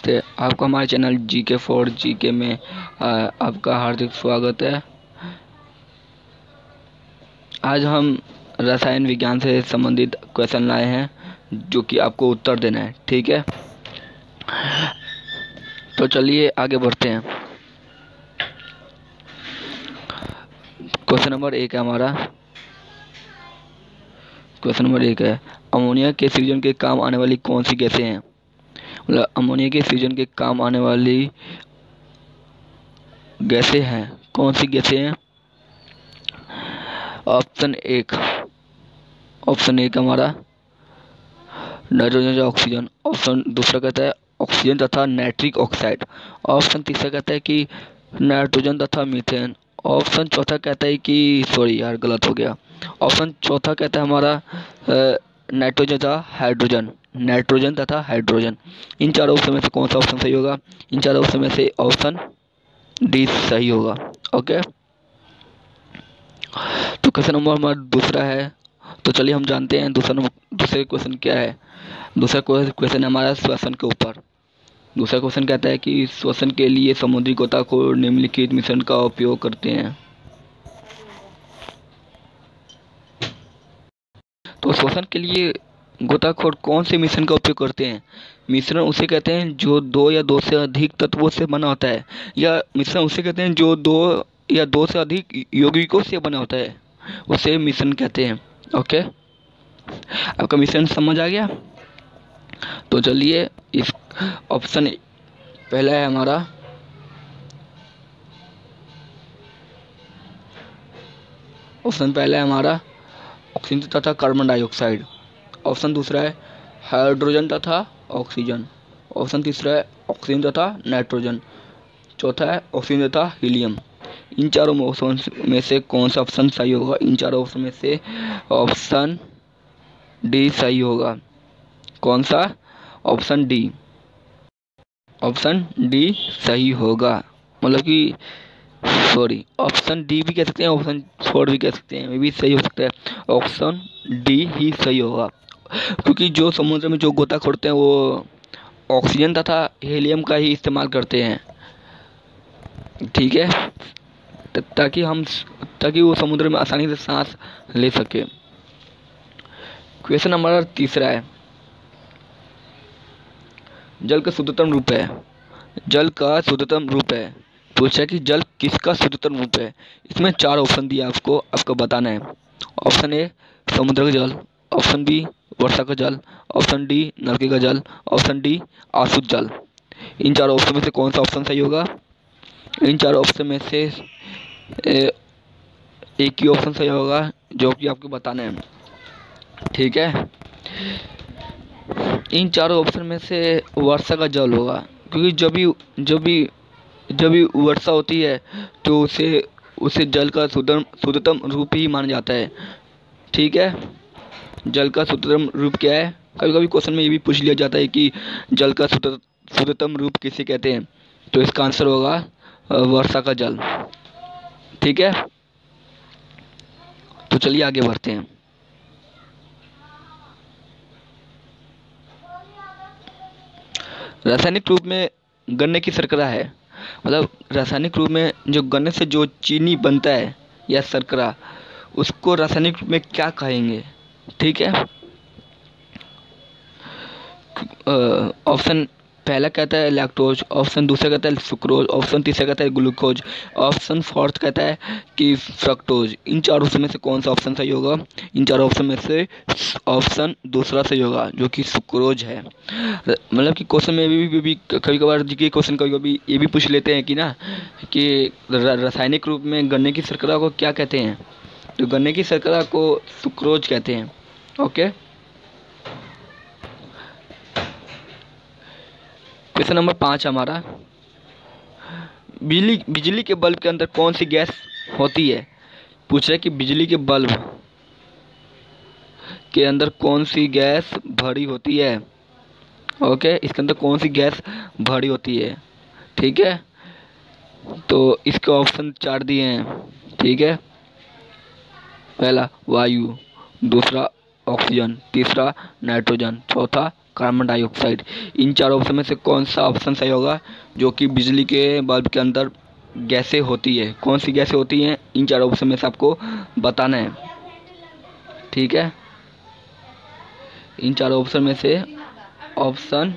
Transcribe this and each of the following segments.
नमस्ते, आपका हमारे चैनल जीके फॉर जीके में आपका हार्दिक स्वागत है। आज हम रसायन विज्ञान से संबंधित क्वेश्चन लाए हैं जो कि आपको उत्तर देना है। ठीक है, तो चलिए आगे बढ़ते हैं। क्वेश्चन नंबर 1 है हमारा। क्वेश्चन नंबर 1 है, अमोनिया के सृजन के काम आने वाली कौन सी गैसें हैं? मतलब अमोनिया के सृजन के काम आने वाली गैसें हैं, कौन सी गैसें हैं? ऑप्शन एक हमारा नाइट्रोजन या ऑक्सीजन। ऑप्शन दूसरा कहता है ऑक्सीजन तथा नाइट्रिक ऑक्साइड। ऑप्शन तीसरा कहता है कि नाइट्रोजन तथा मीथेन। ऑप्शन चौथा कहता है कि सॉरी यार गलत हो गया। ऑप्शन चौथा कहता है हमारा नाइट्रोजन तथा हाइड्रोजन। इन चारों ऑप्शन में से कौन सा ऑप्शन सही होगा? इन चारों ऑप्शन में से ऑप्शन डी सही होगा। ओके, तो क्वेश्चन नंबर हमारा दूसरा है। तो चलिए हम जानते हैं दूसरे क्वेश्चन क्या है। दूसरा क्वेश्चन है हमारा श्वसन के ऊपर। दूसरा क्वेश्चन कहता है कि श्वसन के लिए समुद्री गोताखोर निम्नलिखित मिश्रण का उपयोग करते हैं। तो श्वसन के लिए गोताखोर कौन से मिश्रण का उपयोग करते हैं? मिश्रण उसे कहते हैं जो दो या दो से अधिक तत्वों से बना होता है, या मिश्रण उसे कहते हैं जो दो या दो से अधिक यौगिकों से बना होता है, उसे मिश्रण कहते हैं। ओके, आपका मिश्रण समझ आ गया? तो चलिए इस ऑप्शन पहला है हमारा ऑक्सीजन तथा कार्बन डाइऑक्साइड। ऑप्शन दूसरा है हाइड्रोजन तथा ऑक्सीजन। ऑप्शन तीसरा है ऑक्सीजन तथा नाइट्रोजन। चौथा है ऑक्सीजन तथा हीलियम। इन चारों ऑप्शन में से कौन सा ऑप्शन सही होगा? इन चारों ऑप्शन में से ऑप्शन डी सही होगा। कौन सा? ऑप्शन डी सही होगा। मतलब कि सॉरी, ऑप्शन डी भी कह सकते हैं, ऑप्शन 4 भी कह सकते हैं, ये भी सही हो सकता है। ऑप्शन डी ही सही होगा, क्योंकि जो समुद्र में जो गोताखोर हैं वो ऑक्सीजन तथा हीलियम का ही इस्तेमाल करते हैं। ठीक है, ताकि वो समुद्र में आसानी से सांस ले सके। क्वेश्चन नंबर तीसरा है, जल का शुद्धतम रूप है। पूछा कि जल किसका शुद्धतम रूप है? इसमें 4 ऑप्शन दिया आपको बताना है। ऑप्शन ए समुद्र का जल, ऑप्शन बी वर्षा का जल, ऑप्शन डी नलके का जल, ऑप्शन डी अशुद्ध जल। इन 4 ऑप्शन में से कौन सा ऑप्शन सही होगा? इन 4 ऑप्शन में से एक ही ऑप्शन सही होगा जो कि आपको बताना है। ठीक है, इन चारों ऑप्शन में से वर्षा का जल होगा, क्योंकि जब भी वर्षा होती है तो उसे जल का शुद्धतम रूप ही माना जाता है। ठीक है, जल का शुद्धतम रूप क्या है? कभी कभी क्वेश्चन में ये भी पूछ लिया जाता है कि जल का शुद्धतम रूप किसे कहते हैं, तो इसका आंसर होगा वर्षा का जल। ठीक है, तो चलिए आगे बढ़ते हैं। रासायनिक रूप में गन्ने की शर्करा है, मतलब रासायनिक रूप में जो गन्ने से जो चीनी बनता है या शर्करा, उसको रासायनिक रूप में क्या कहेंगे? ठीक है, ऑप्शन पहला कहता है लैक्टोज, ऑप्शन दूसरा कहता है सुक्रोज, ऑप्शन तीसरा कहता है ग्लूकोज, ऑप्शन फोर्थ कहता है कि फ्रक्टोज। इन 4 ऑप्शन में से कौन सा ऑप्शन सही होगा? इन 4 ऑप्शन में से ऑप्शन दूसरा सही होगा, जो कि सुक्रोज है। मतलब कि क्वेश्चन में भी कभी कभार जी के क्वेश्चन कभी ये भी पूछ लेते हैं कि ना कि रासायनिक रूप में गन्ने की शर्करा को क्या कहते हैं, तो गन्ने की शर्करा को सुक्रोज कहते हैं। ओके, क्वेश्चन नंबर 5 हमारा, बिजली के बल्ब के अंदर कौन सी गैस होती है? पूछ रहा है कि बिजली के बल्ब के अंदर कौन सी गैस भरी होती है। ओके, इसके अंदर कौन सी गैस भरी होती है? ठीक है, तो इसके ऑप्शन 4 दिए हैं। ठीक है, पहला वायु, दूसरा ऑक्सीजन, तीसरा नाइट्रोजन, चौथा कार्बन डाइऑक्साइड। इन चार ऑप्शन में से कौन सा ऑप्शन सही होगा? जो कि बिजली के बल्ब के अंदर गैसें होती है, कौन सी गैसें होती हैं, इन चार ऑप्शन में से आपको बताना है। ठीक है, इन चार ऑप्शन में से ऑप्शन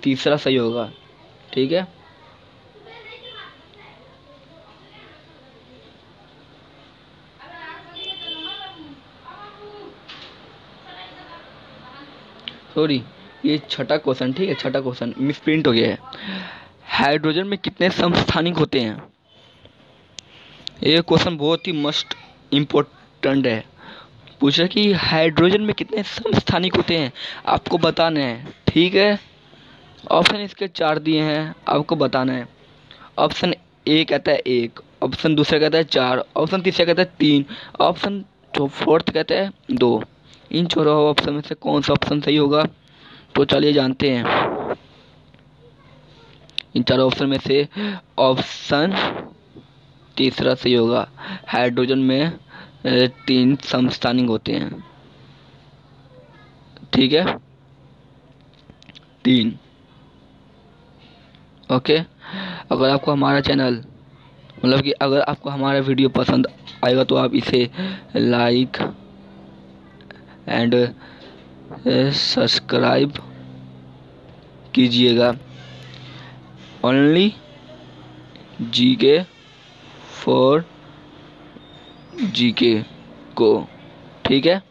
तीसरा सही होगा। ठीक है, सॉरी, ये छठा क्वेश्चन, ठीक है, छठा क्वेश्चन मिस प्रिंट हो गया है। हाइड्रोजन में कितने समस्थानिक होते हैं? ये क्वेश्चन बहुत ही मस्ट इम्पोर्टेंट है। पूछा कि हाइड्रोजन में कितने समस्थानिक होते हैं, आपको बताना है। ठीक है, ऑप्शन इसके चार दिए हैं, आपको बताना है। ऑप्शन ए कहता है 1, ऑप्शन दूसरा कहता है 4, ऑप्शन तीसरा कहता है 3, ऑप्शन जो फोर्थ कहता है 2। इन चारों ऑप्शन में से कौन सा ऑप्शन सही होगा? तो चलिए जानते हैं। इन चारों ऑप्शन में से ऑप्शन तीसरा सही होगा। हाइड्रोजन में 3 समस्थानिक होते हैं। ठीक है, 3। ओके, अगर आपको हमारा चैनल मतलब कि अगर आपको हमारा वीडियो पसंद आएगा तो आप इसे लाइक एंड सब्सक्राइब कीजिएगा। ओनली जीके फॉर जीके को। ठीक है।